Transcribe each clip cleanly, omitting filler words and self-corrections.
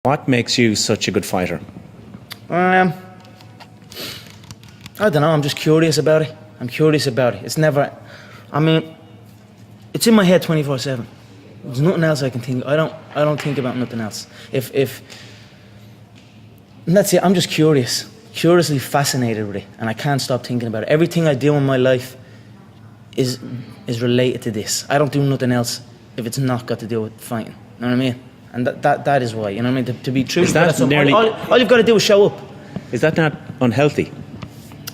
What makes you such a good fighter? I don't know, I'm just curious about it. It's never, it's in my head 24/7. There's nothing else I can think. I don't think about nothing else. And that's it, I'm just curiously fascinated with it, and I can't stop thinking about it. Everything I do in my life is related to this. I don't do nothing else if it's not got to do with fighting. You know what I mean? And that is why, you know what I mean? To be true, Is that nearly... all you've got to do is show up. Is that not unhealthy?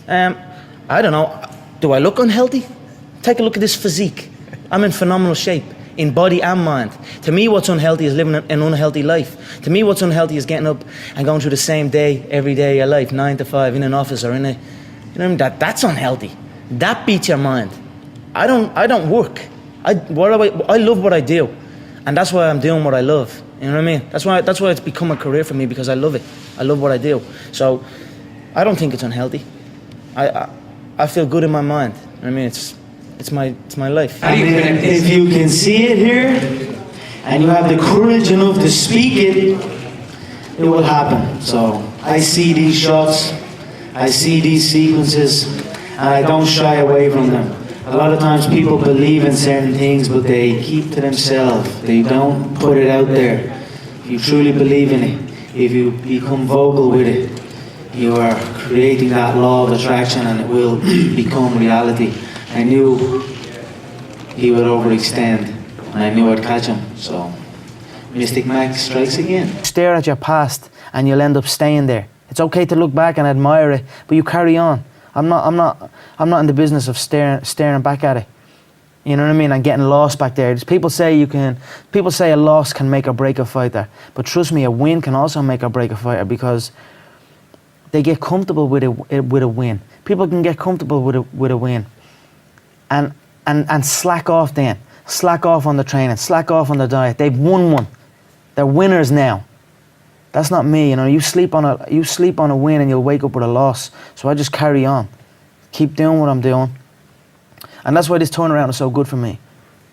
I don't know. Do I look unhealthy? Take a look at this physique. I'm in phenomenal shape, in body and mind. To me, what's unhealthy is living an unhealthy life. To me, what's unhealthy is getting up and going through the same day, every day of your life, 9 to 5, in an office or in a... You know what I mean? That's unhealthy. That beats your mind. I don't work. I love what I do. And that's why I'm doing what I love. You know what I mean? That's why it's become a career for me, because I love it. I love what I do. So I don't think it's unhealthy. I feel good in my mind. You know what I mean? It's my life. I mean, if you can see it here and you have the courage enough to speak it, it will happen. So I see these shots, I see these sequences, and I don't shy away from them. A lot of times people believe in certain things, but they keep to themselves. They don't put it out there. If you truly believe in it, if you become vocal with it, you are creating that law of attraction, and it will become reality. I knew he would overextend, and I knew I'd catch him. So Mystic Mac strikes again. Stare at your past and you'll end up staying there. It's okay to look back and admire it, but you carry on. I'm not in the business of staring back at it. You know what I mean? And getting lost back there. People say a loss can make or break a fighter, but trust me, a win can also make or break a fighter, because they get comfortable with a win. People can get comfortable with a win, and slack off then. Slack off on the training. Slack off on the diet. They've won one. They're winners now. That's not me, you know. You sleep on a win and you'll wake up with a loss. So I just carry on, keep doing what I'm doing, and that's why this turnaround is so good for me.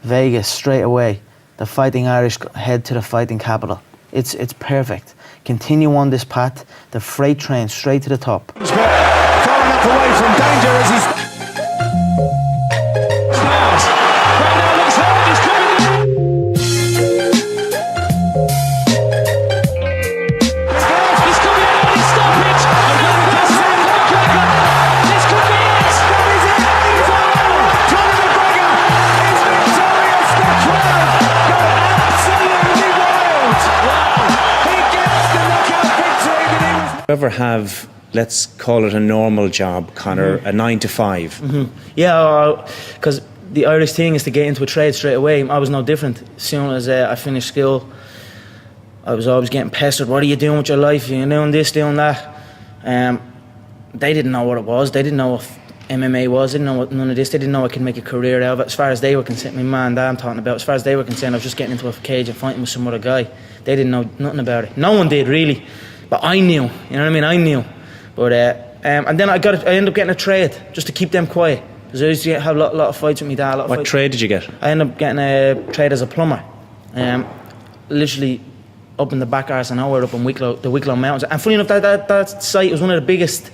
Vegas straight away, the Fighting Irish head to the fighting capital. It's perfect. Continue on this path, the freight train straight to the top. He's far enough away from danger as he's. Ever have, let's call it a normal job, Conor, a 9 to 5? Mm-hmm. Yeah, because the Irish thing is to get into a trade straight away. I was no different. As soon as I finished school, I was always getting pestered. What are you doing with your life? You're doing this, doing that. They didn't know what it was. They didn't know what MMA was. They didn't know what none of this. They didn't know I could make a career out of it. As far as they were concerned, my man and dad I'm talking about, as far as they were concerned, I was just getting into a cage and fighting with some other guy. They didn't know nothing about it. No one did, really. But I knew, you know what I mean? I knew. But and then I ended up getting a trade just to keep them quiet, because I used to have a lot of fights with my dad. What trade did you get? I ended up getting a trade as a plumber, literally up in the back arse of nowhere, up in the Wicklow Mountains. And funny enough, that site was one of the biggest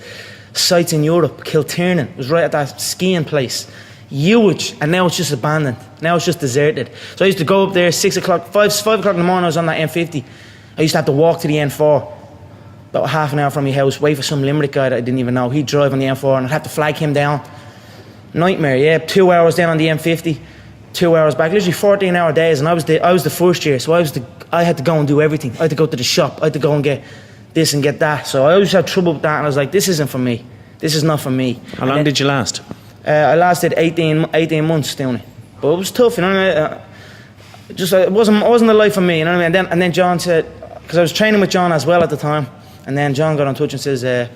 sites in Europe. Kiltiernan, it was right at that skiing place. Huge, and now it's just abandoned. Now it's just deserted. So I used to go up there 6 o'clock, 5 o'clock in the morning. I was on that M50. I used to have to walk to the N4. About half an hour from my house, wait for some Limerick guy that I didn't even know. He'd drive on the M4 and I'd have to flag him down. Nightmare, yeah. 2 hours down on the M50, 2 hours back. Literally 14-hour days, and I was the first year, so I had to go and do everything. I had to go to the shop. I had to go and get this and get that. So I always had trouble with that, and I was like, this isn't for me. This is not for me. How long did you last? I lasted 18 months doing it, but it was tough, you know what I mean? It wasn't the life for me, you know what I mean? And then John said, because I was training with John as well at the time. And then John got in touch and says, I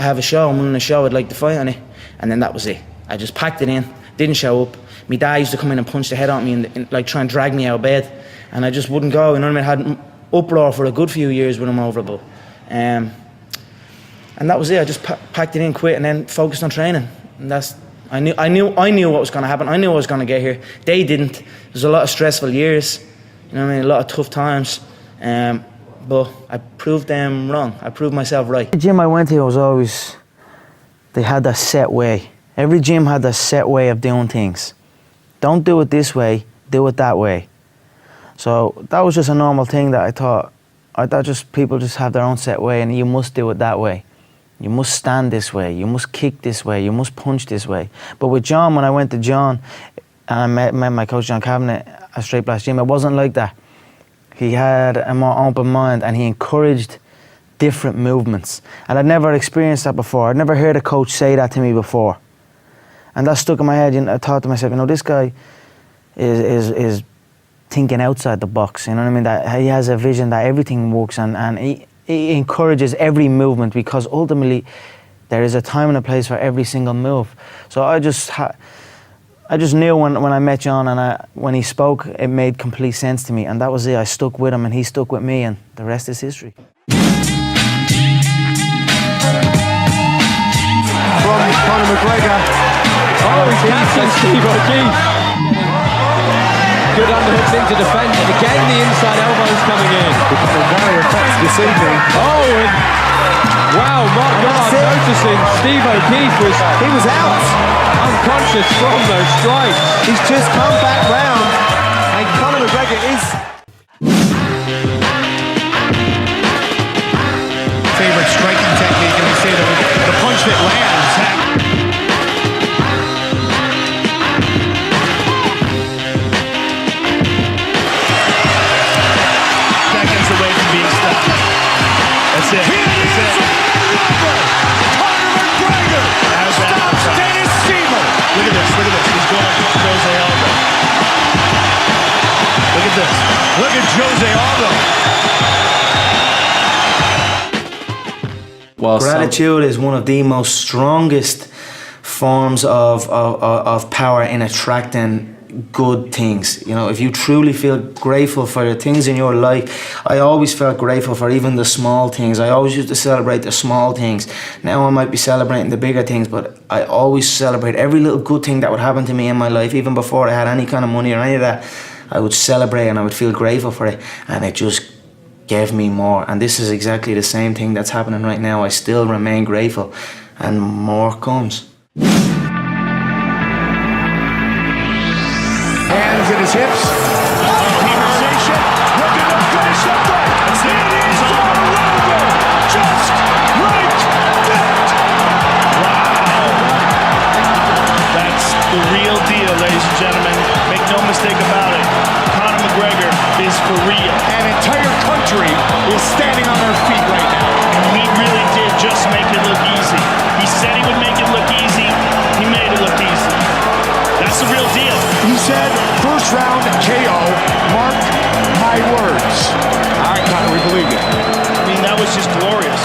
have a show, I'm running a show, I'd like to fight on it. And then that was it. I just packed it in, didn't show up. My dad used to come in and punch the head out of me and like try and drag me out of bed. And I just wouldn't go, you know what I mean? I had uproar for a good few years with him over it. And that was it. I just packed it in, quit, and then focused on training. And I knew what was going to happen. I knew I was going to get here. They didn't. There was a lot of stressful years, you know what I mean? A lot of tough times. but I proved them wrong. I proved myself right. The gym I went to was always, they had that set way. Every gym had that set way of doing things. Don't do it this way, do it that way. So that was just a normal thing that I thought just people just have their own set way and you must do it that way. You must stand this way, you must kick this way, you must punch this way. But with John, when I went to John, and I met my coach John Cabinet at Straight Blast Gym, it wasn't like that. He had a more open mind and he encouraged different movements. And I'd never experienced that before. I'd never heard a coach say that to me before. And that stuck in my head. I thought to myself, this guy is thinking outside the box. You know what I mean? That he has a vision that everything works and he encourages every movement, because ultimately there is a time and a place for every single move. So I just knew when I met John and when he spoke, it made complete sense to me, and that was it. I stuck with him and he stuck with me, and the rest is history. From Conor McGregor. Oh, he's catching Steve O'Keefe. Good underhooks into defence, and again the inside elbows coming in. Very effective this evening. Oh, and wow, Mark Goddard noticing Steve O'Keefe He was out. unconscious from those strikes. He's just come back round, and Conor McGregor is favorite striking technique, and we see the punch that lands. Seconds away from being stopped. That's it. That's it. Conor McGregor stops Dennis Seaman. Look at this. Look at this. He's going up to Jose Aldo. Look at this. Look at Jose Aldo. Gratitude is one of the most strongest forms of power in attracting good things. If you truly feel grateful for the things in your life, I always felt grateful for even the small things. I always used to celebrate the small things. Now I might be celebrating the bigger things, but I always celebrate every little good thing that would happen to me in my life. Even before I had any kind of money or any of that, I would celebrate and I would feel grateful for it, and it just gave me more. And this is exactly the same thing that's happening right now. I still remain grateful, and more comes. Hands in his hips. Conversation. Look at him finish up right. It is all over. Just like that. Wow. That's the real deal, ladies and gentlemen. Make no mistake about it. Conor McGregor is for real. An entire country is standing on their feet right now. And he really did just make it look easy. He said he would make it look easy. He made it look easy. That's the real deal. He said, first round KO, mark my words. All right, Conor, we believe you. I mean, that was just glorious.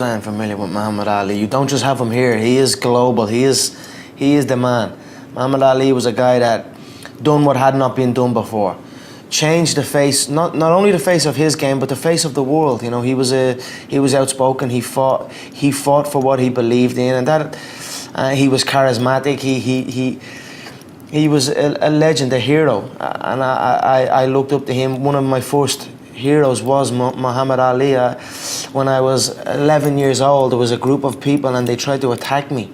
I'm familiar with Muhammad Ali. You don't just have him here. He is global. He is the man. Muhammad Ali was a guy that done what had not been done before. Changed the face, not only the face of his game, but the face of the world. He was outspoken. He fought for what he believed in, and that he was charismatic. He was a legend, a hero, and I looked up to him. One of my first heroes was Muhammad Ali. When I was 11 years old, there was a group of people and they tried to attack me,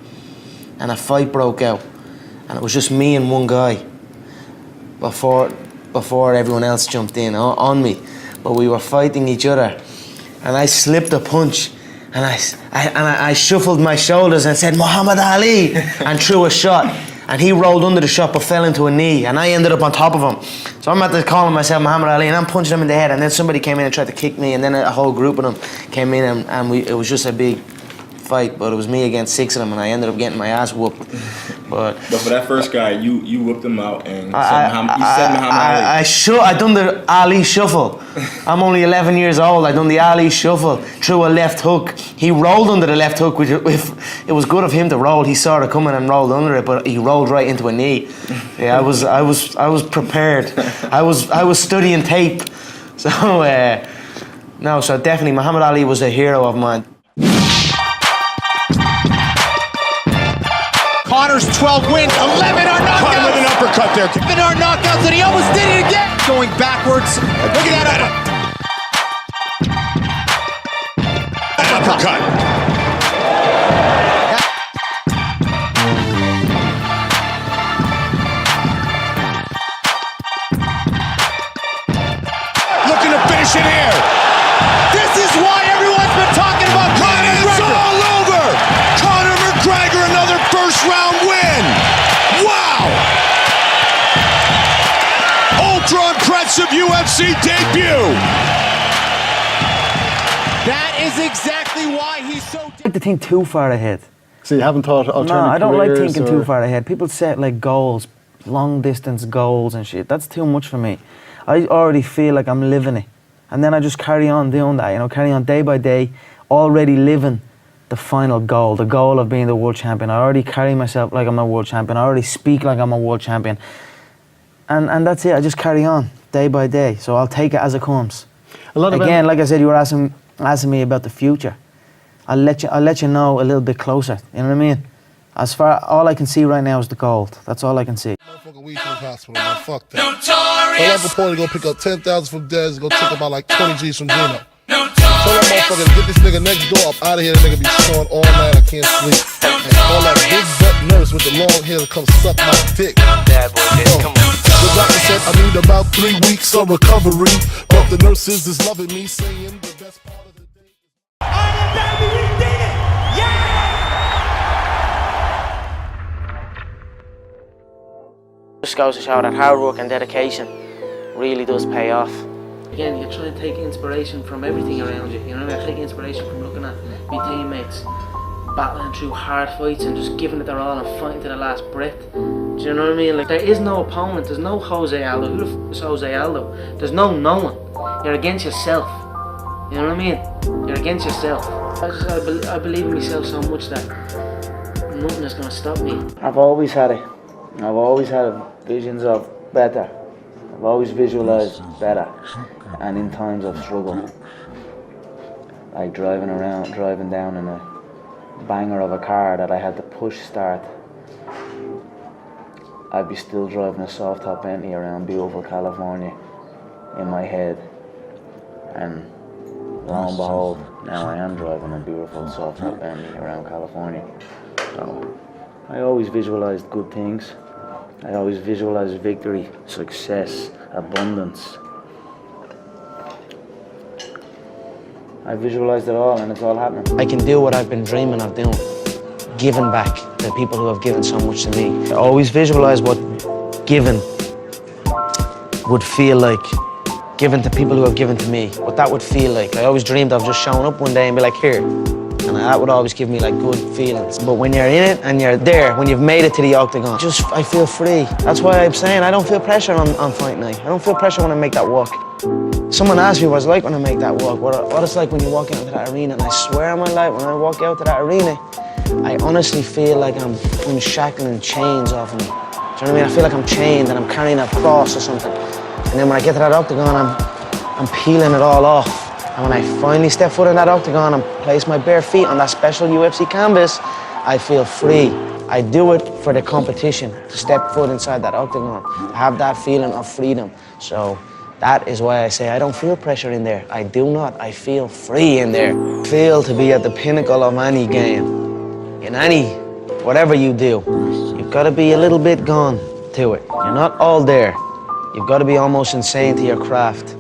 and a fight broke out, and it was just me and one guy before everyone else jumped in on me. But we were fighting each other, and I slipped a punch, and I shuffled my shoulders and said Muhammad Ali and threw a shot, and he rolled under the shot but fell into a knee, and I ended up on top of him. So I'm at the calling myself Muhammad Ali, and I'm punching him in the head, and then somebody came in and tried to kick me, and then a whole group of them came in, and it was just a big fight, but it was me against 6 of them, and I ended up getting my ass whooped. But for that first guy, you whipped him out and said Muhammad Ali. I done the Ali shuffle. I'm only 11 years old. I done the Ali shuffle, threw a left hook. He rolled under the left hook, which it was good of him to roll. He saw it coming and rolled under it, but he rolled right into a knee. Yeah, I was prepared. I was studying tape. So so definitely Muhammad Ali was a hero of mine. Conor's 12 wins, 11 are knockouts. Conor with an uppercut there. 11 are knockouts, and he almost did it again. Going backwards. Look at that. uppercut. Looking to finish it here. This is why everyone's been talking about Conor McGregor. It's all over. Conor McGregor, another first-round win. Wow. Ultra-impressive UFC debut. That is exactly why he's so... I like to think too far ahead. So you haven't thought alternative No, I don't like careers thinking or... too far ahead. People set like goals, long distance goals and shit. That's too much for me. I already feel like I'm living it. And then I just carry on doing that, you know, carry on day by day, already living the final goal, the goal of being the world champion. I already carry myself like I'm a world champion. I already speak like I'm a world champion. And that's it, I just carry on day by day. So I'll take it as it comes. Again, like I said, you were asking me about the future. I'll let you know a little bit closer, you know what I mean? As far, all I can see right now is the gold. That's all I can see. Motherfucking weed from the hospital, man. Fuck that. Notorious. I'm going to go pick up 10,000 from Dez and go take about like 20 G's from Gino. Tell that motherfucker to get this nigga next door up out of here. That nigga be snoring all night. I can't sleep. And all that big butt nurse with the long hair to come suck my dick. Bad boy, bitch, come on. The doctor said I need about 3 weeks of recovery. But the nurses is loving me, saying the best part of the day. Just goes to show that hard work and dedication really does pay off. Again, you try to take inspiration from everything around you. You know, I take inspiration from looking at my teammates battling through hard fights and just giving it their all and fighting to the last breath. Do you know what I mean? Like, there is no opponent. There's no Jose Aldo. Who the f is Jose Aldo? There's no one. You're against yourself. You know what I mean? You're against yourself. I believe in myself so much that nothing is going to stop me. I've always had it. I've always had visions of better. I've always visualized better. And in times of struggle, like driving down in a banger of a car that I had to push start, I'd be still driving a soft top Bentley around beautiful California in my head. And lo and behold, now I am driving a beautiful soft top Bentley around California. So I always visualized good things. I always visualized victory, success, abundance. I visualized it all and it's all happening. I can do what I've been dreaming of doing, giving back to people who have given so much to me. I always visualize what giving would feel like, giving to people who have given to me, what that would feel like. I always dreamed of just showing up one day and be like, here. And that would always give me like good feelings. But when you're in it and you're there, when you've made it to the octagon, I feel free. That's why I'm saying I don't feel pressure on fight night. I don't feel pressure when I make that walk. Someone asked me what it's like when I make that walk, what it's like when you walk into that arena, and I swear on my life, when I walk out to that arena, I honestly feel like I'm unshackling chains off me. Do you know what I mean? I feel like I'm chained and I'm carrying a cross or something. And then when I get to that octagon, I'm peeling it all off. And when I finally step foot in that octagon and place my bare feet on that special UFC canvas, I feel free. I do it for the competition, to step foot inside that octagon, to have that feeling of freedom. So that is why I say I don't feel pressure in there. I do not. I feel free in there. I feel to be at the pinnacle of any game. In any, whatever you do, you've got to be a little bit gone to it. You're not all there. You've got to be almost insane to your craft.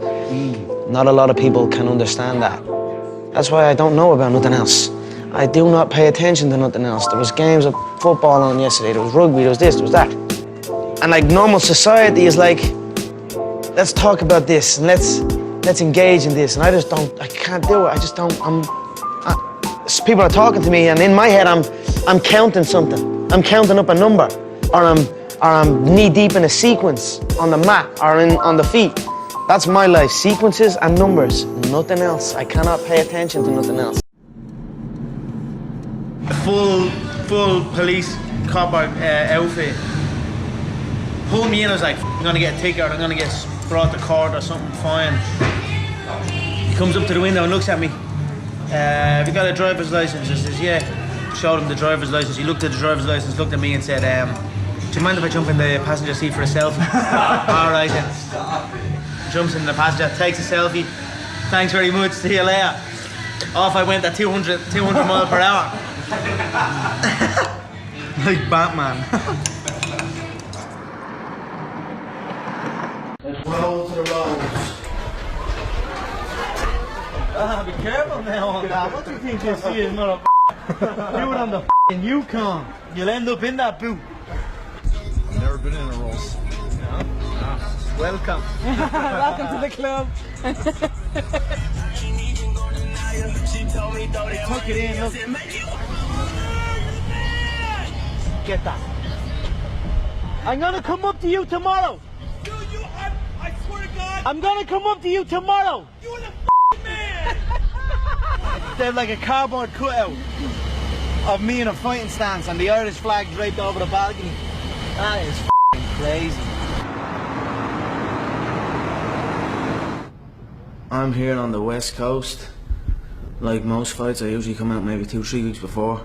Not a lot of people can understand that. That's why I don't know about nothing else. I do not pay attention to nothing else. There was games of football on yesterday, there was rugby, there was this, there was that. And like normal society is like, let's talk about this and let's engage in this. And I can't do it. I just don't, people are talking to me and in my head I'm counting something. I'm counting up a number or I'm knee deep in a sequence on the mat or on the feet. That's my life, sequences and numbers, nothing else. I cannot pay attention to nothing else. Full police cop outfit. Pulled me in, I was like, I'm gonna get a ticket or I'm gonna get brought to court or something, fine. He comes up to the window and looks at me. Have you got a driver's license? I says, yeah. Showed him the driver's license. He looked at the driver's license, looked at me and said, do you mind if I jump in the passenger seat for a selfie? All right then. Jumps in the passenger, takes a selfie. Thanks very much, see you later. Off I went at 200 miles per hour. Like Batman. Let's roll to the roads. Be careful now on that. What do you think this is, motherfucker? Do it on the f***ing Yukon. You'll end up in that boot. I've never been in a Rolls. Welcome. Welcome to the club. Tuck it in, look. Get that. I'm gonna come up to you tomorrow. Dude, I swear to God. I'm gonna come up to you tomorrow. You're the f***ing man. They're like a cardboard cutout of me in a fighting stance and the Irish flag draped over the balcony. That is f***ing crazy. I'm here on the West Coast. Like most fights, I usually come out maybe 2-3 weeks before.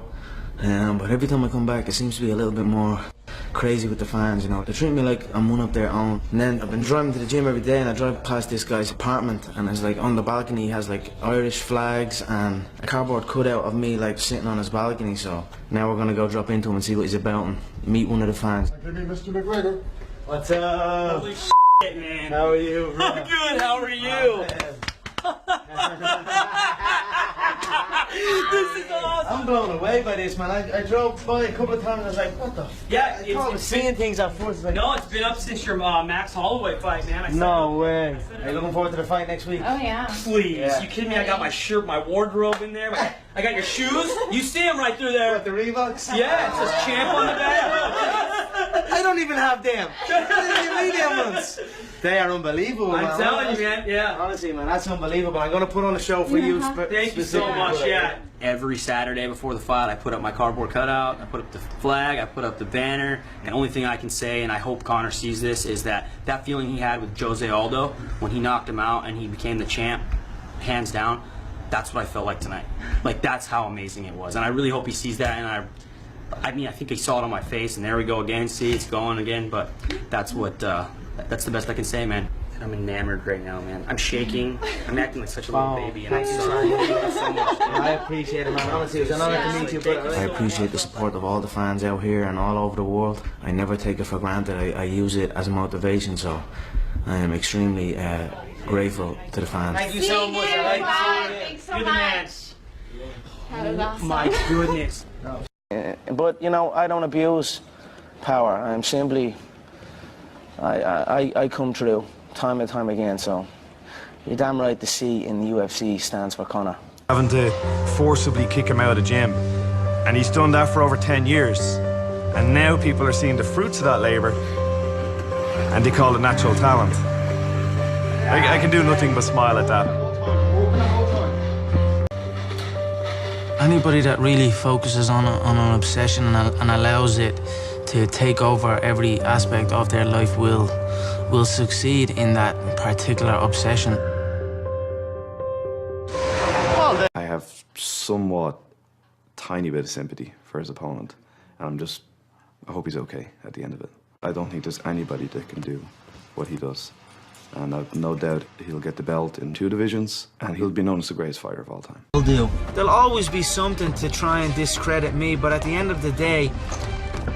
But every time I come back, it seems to be a little bit more crazy with the fans, you know. They treat me like I'm one of their own. And then I've been driving to the gym every day and I drive past this guy's apartment and it's like on the balcony he has like Irish flags and a cardboard cutout of me like sitting on his balcony. So now we're gonna go drop into him and see what he's about and meet one of the fans. Give me Mr. McGregor. What's up? Holy shit, man. How are you, bro? I'm good, how are you? This is awesome. I'm blown away by this, man. I drove by a couple of times and I was like, what the f***? Yeah, I was seeing things at first. It's like, no, it's been up since your Max Holloway fight, man. I said no way. Are you looking forward to the fight next week? Oh yeah. Please, Yeah. you kidding me? I got my shirt, my wardrobe in there. I got your shoes. You see them right through there. What, the Reeboks? Yeah, it says champ on the back. I don't even have them. I didn't even need them ones. They are unbelievable, man. I'm telling you, man. Yeah. Honestly, man, that's unbelievable. I'm gonna put on a show for you. Thank you so much. Yeah. Every Saturday before the fight, I put up my cardboard cutout, I put up the flag, I put up the banner, and the only thing I can say, and I hope Conor sees this, is that feeling he had with Jose Aldo when he knocked him out and he became the champ, hands down, that's what I felt like tonight. Like, that's how amazing it was, and I really hope he sees that, and I mean, I think he saw it on my face, and there we go again, see, it's going again, but that's what, that's the best I can say, man. I'm enamored right now, man. I'm shaking. I'm acting like such a little baby, and I'm sorry. Thank you so much. I appreciate it, man. Honestly, it was an honor to meet you, brother. I appreciate the support of all the fans out here and all over the world. I never take it for granted. I use it as motivation, so I am extremely grateful to the fans. Thank you so much. I like to see you. You're the man. That was awesome. My goodness. But you know, I don't abuse power. I'm simply, I come through time and time again. So you're damn right. The C in the UFC stands for Conor. Having to forcibly kick him out of the gym, and he's done that for over 10 years. And now people are seeing the fruits of that labour, and they call it natural talent. I can do nothing but smile at that. Anybody that really focuses on an obsession and allows it to take over every aspect of their life will succeed in that particular obsession. I have somewhat tiny bit of sympathy for his opponent, and I hope he's okay at the end of it. I don't think there's anybody that can do what he does, and I've no doubt he'll get the belt in 2 divisions, and he'll be known as the greatest fighter of all time. There'll always be something to try and discredit me, but at the end of the day,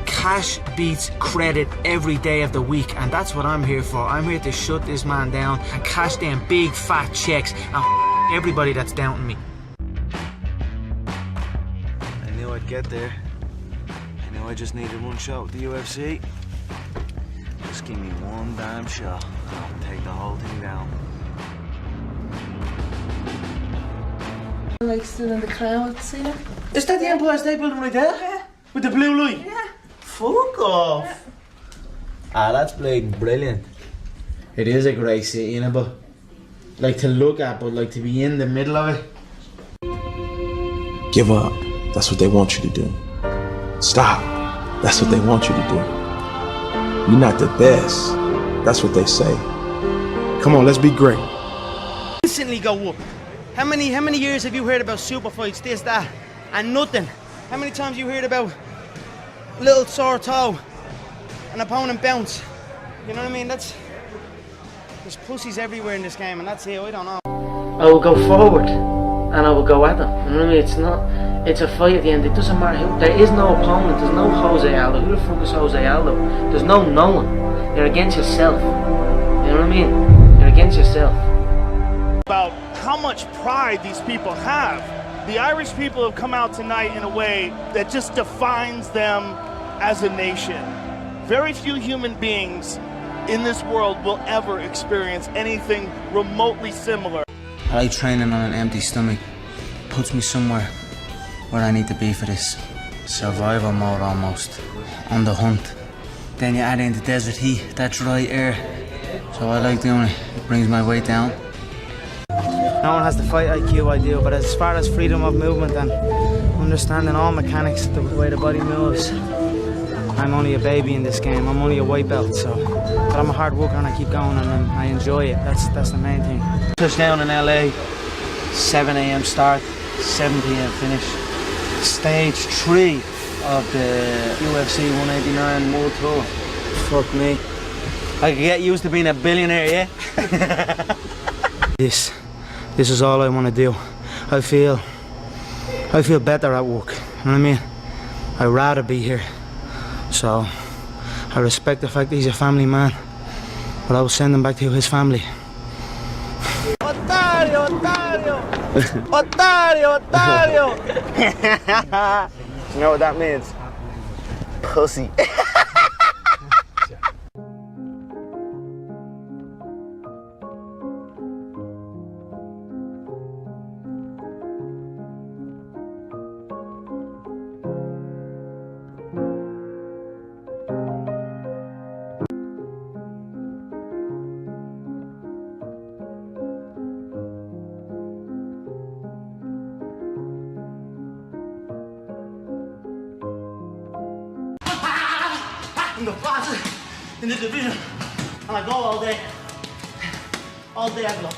cash beats credit every day of the week, and that's what I'm here for. I'm here to shut this man down and cash them big fat checks and everybody that's doubting me. I knew I'd get there. I knew I just needed one shot with the UFC. Just give me one damn shot and I'll take the whole thing down. Like still in the crowd, see it? Is that the Empire State Building right there? Yeah. With the blue light? Yeah. Fuck off. Yeah. Ah, that's brilliant. It is a great city, you know, but like to look at, but like to be in the middle of it. Give up. That's what they want you to do. Stop. That's what they want you to do. You're not the best. That's what they say. Come on, let's be great. Instantly go up. How many years have you heard about super fights, this, that, and nothing? How many times you heard about little sore toe, an opponent bounce? You know what I mean? There's pussies everywhere in this game, and that's it. I don't know. I will go forward and I will go at them. You know what I mean? It's a fight at the end. It doesn't matter who. There is no opponent. There's no Jose Aldo. Who the fuck is Jose Aldo? There's no one. You're against yourself. You know what I mean? You're against yourself. About how much pride these people have. The Irish people have come out tonight in a way that just defines them as a nation. Very few human beings in this world will ever experience anything remotely similar. I like training on an empty stomach. Puts me somewhere where I need to be for this. Survival mode almost. On the hunt. Then you add in the desert heat, that dry air. So I like doing it. It brings my weight down. No one has the fight IQ I do, but as far as freedom of movement and understanding all mechanics, the way the body moves, I'm only a baby in this game. I'm only a white belt, but I'm a hard worker and I keep going and I enjoy it. That's the main thing. Touchdown in LA, 7 a.m. start, 7 p.m. finish. Stage 3 of the UFC 189 World Tour. Fuck me. I could get used to being a billionaire, yeah? This is all I want to do. I feel better at work, you know what I mean? I'd rather be here. So, I respect the fact that he's a family man, but I will send him back to his family. Otario, Otario! Otario, Otario! You know what that means? Pussy. I'm the fastest in the division, and I go all day. All day I go.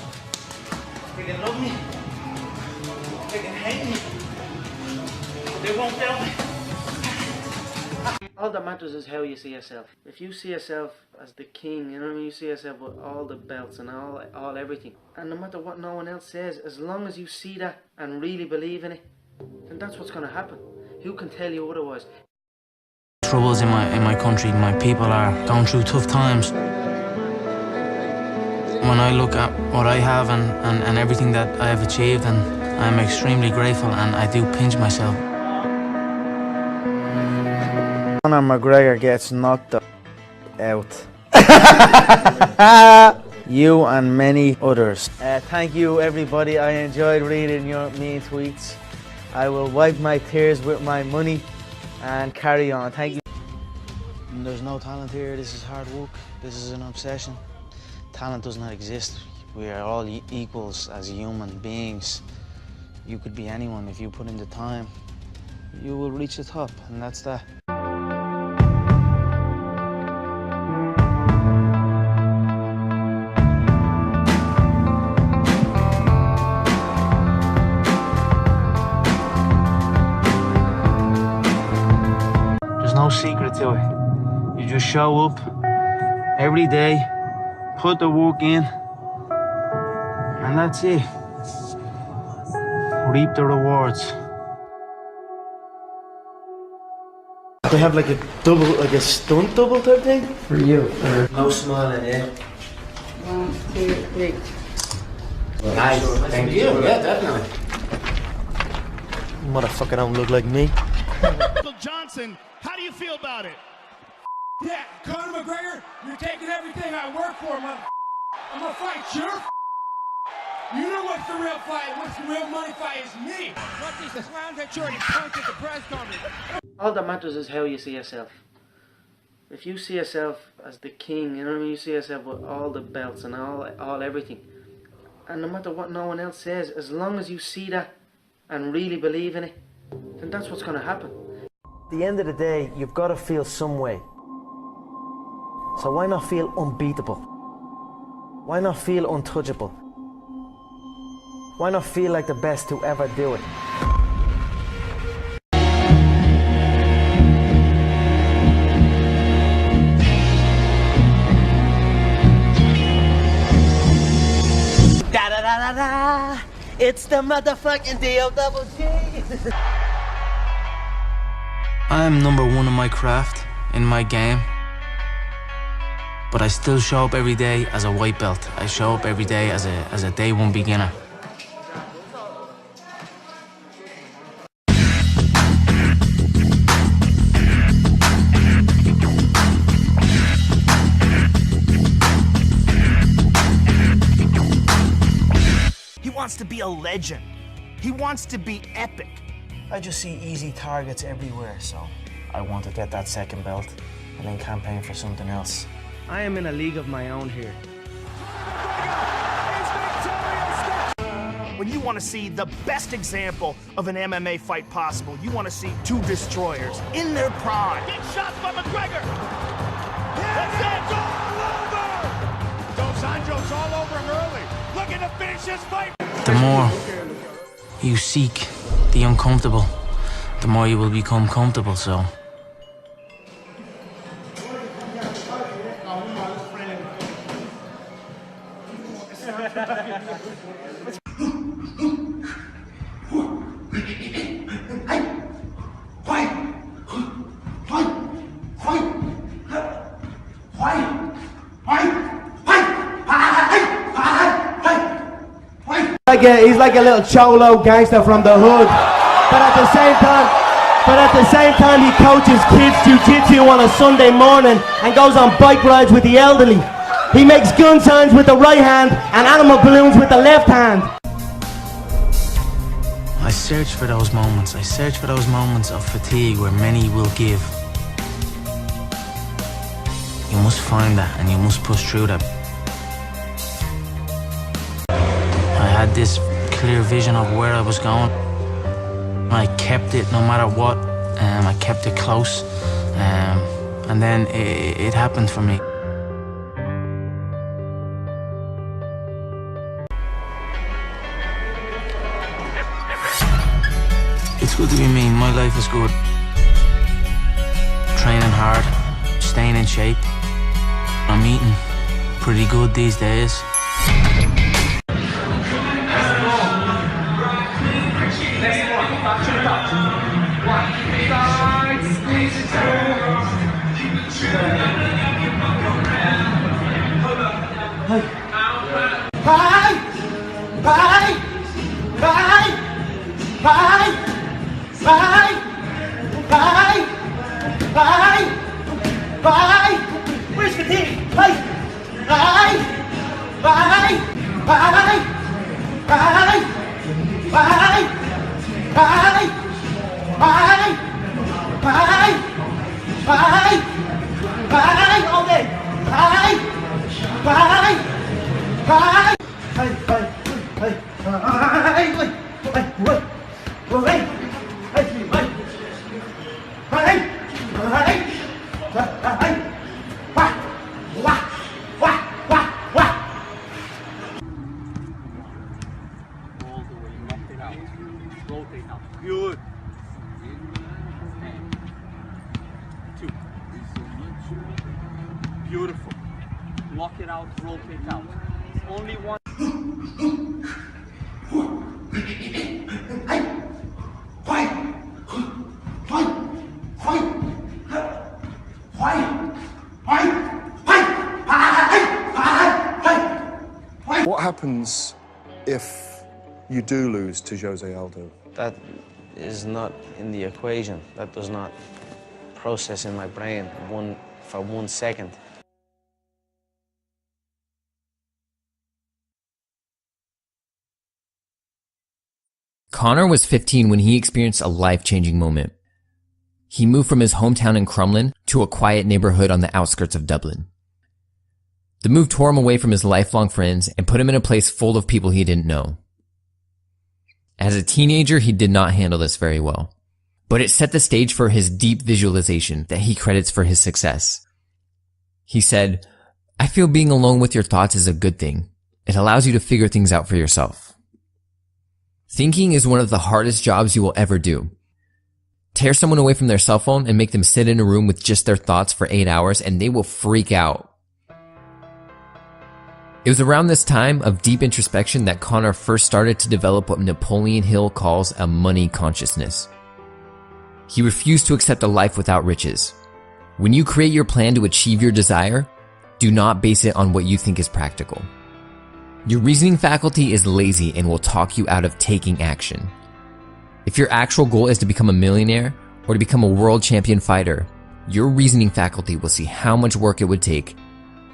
They can love me, they can hate me, but they won't fail me. All that matters is how you see yourself. If you see yourself as the king, you know what I mean? You see yourself with all the belts and all everything. And no matter what no one else says, as long as you see that and really believe in it, then that's what's going to happen. Who can tell you otherwise? Troubles in my country, my people are going through tough times. When I look at what I have and everything that I have achieved, and I'm extremely grateful, and I do pinch myself. Conor McGregor gets knocked out. You and many others. Thank you, everybody. I enjoyed reading your mean tweets. I will wipe my tears with my money and carry on. Thank you. There's no talent here. This is hard work. This is an obsession. Talent does not exist. We are all equals as human beings. You could be anyone. If you put in the time, you will reach the top, and that's that. There's no secret to it. You just show up every day, put the work in, and that's it. Reap the rewards. They have like a double, like a stunt double type thing? For you. No smiling, yeah. 1, 2, 3. Nice. Thank you. Yeah, definitely. Motherfucker don't look like me. Johnson, how do you feel about it? Yeah, Conor McGregor, you're taking everything I work for, man. I'm gonna fight your You know what's the real fight? What's the real money fight is me. Not these clowns that you already punked at the press conference. All that matters is how you see yourself. If you see yourself as the king, you know what I mean? You see yourself with all the belts and all everything. And no matter what no one else says, as long as you see that and really believe in it, then that's what's going to happen. At the end of the day, you've got to feel some way. So why not feel unbeatable? Why not feel untouchable? Why not feel like the best to ever do it? Da da da da da. It's the motherfucking DOWG. I'm number one in my craft, in my game. But I still show up every day as a white belt. I show up every day as a day one beginner. He wants to be a legend. He wants to be epic. I just see easy targets everywhere, so I want to get that second belt and then campaign for something else. I am in a league of my own here. When you want to see the best example of an MMA fight possible, you want to see two destroyers in their prime. Big shots by McGregor. That's it. All over. Dos Anjos all over him early. Looking to finish this fight. The more you seek the uncomfortable, the more you will become comfortable, so. He's like a little cholo gangster from the hood, but at the same time he coaches kids jiu-jitsu on a Sunday morning and goes on bike rides with the elderly. He makes gun signs with the right hand and animal balloons with the left hand. I search for those moments. I search for those moments of fatigue where many will give. You must find that and you must push through that. I had this clear vision of where I was going. I kept it no matter what. I kept it close. And then it happened for me. It's good to be me. My life is good. Training hard, staying in shape. I'm eating pretty good these days. Where's the team? Bye. Bye. Bye. Bye. Bye. Bye. Bye. Bye. Bye. Bye. Bye. All day. Bye. Bye. Bye. Bye. Bye. Bye. Good. 2. Beautiful. Lock it out, rotate out. Only one. What happens if you do lose to Jose Aldo? That is not in the equation. That does not process in my brain for 1 second. Conor was 15 when he experienced a life-changing moment. He moved from his hometown in Crumlin to a quiet neighborhood on the outskirts of Dublin. The move tore him away from his lifelong friends and put him in a place full of people he didn't know. As a teenager, he did not handle this very well, but it set the stage for his deep visualization that he credits for his success. He said, "I feel being alone with your thoughts is a good thing. It allows you to figure things out for yourself." Thinking is one of the hardest jobs you will ever do. Tear someone away from their cell phone and make them sit in a room with just their thoughts for 8 hours and they will freak out. It was around this time of deep introspection that Conor first started to develop what Napoleon Hill calls a money consciousness. He refused to accept a life without riches. When you create your plan to achieve your desire, do not base it on what you think is practical. Your reasoning faculty is lazy and will talk you out of taking action. If your actual goal is to become a millionaire or to become a world champion fighter, your reasoning faculty will see how much work it would take,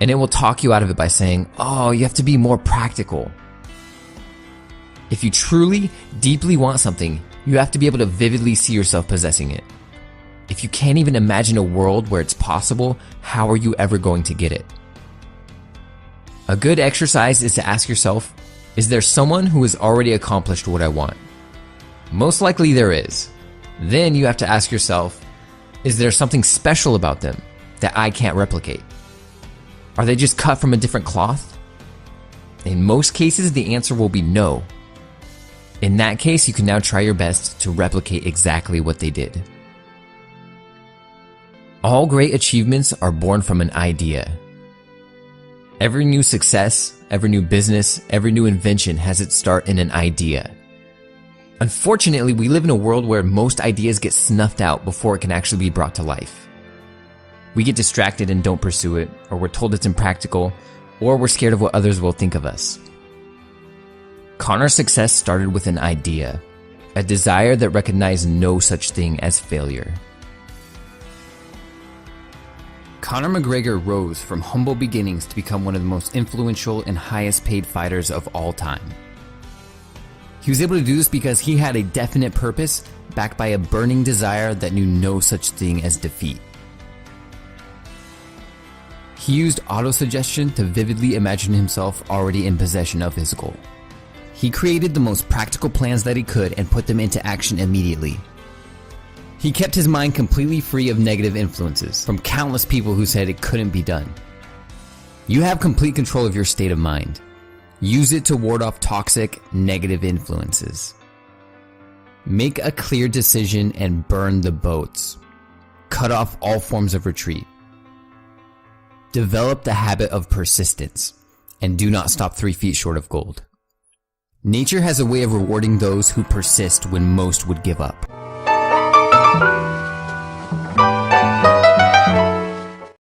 and it will talk you out of it by saying, oh, you have to be more practical. If you truly, deeply want something, you have to be able to vividly see yourself possessing it. If you can't even imagine a world where it's possible, how are you ever going to get it? A good exercise is to ask yourself, is there someone who has already accomplished what I want? Most likely there is. Then you have to ask yourself, is there something special about them that I can't replicate? Are they just cut from a different cloth? In most cases, the answer will be no. In that case, you can now try your best to replicate exactly what they did. All great achievements are born from an idea. Every new success, every new business, every new invention has its start in an idea. Unfortunately, we live in a world where most ideas get snuffed out before it can actually be brought to life. We get distracted and don't pursue it, or we're told it's impractical, or we're scared of what others will think of us. Conor's success started with an idea, a desire that recognized no such thing as failure. Conor McGregor rose from humble beginnings to become one of the most influential and highest paid fighters of all time. He was able to do this because he had a definite purpose backed by a burning desire that knew no such thing as defeat. He used autosuggestion to vividly imagine himself already in possession of his goal. He created the most practical plans that he could and put them into action immediately. He kept his mind completely free of negative influences from countless people who said it couldn't be done. You have complete control of your state of mind. Use it to ward off toxic, negative influences. Make a clear decision and burn the boats. Cut off all forms of retreat. Develop the habit of persistence and do not stop 3 feet short of gold. Nature has a way of rewarding those who persist when most would give up.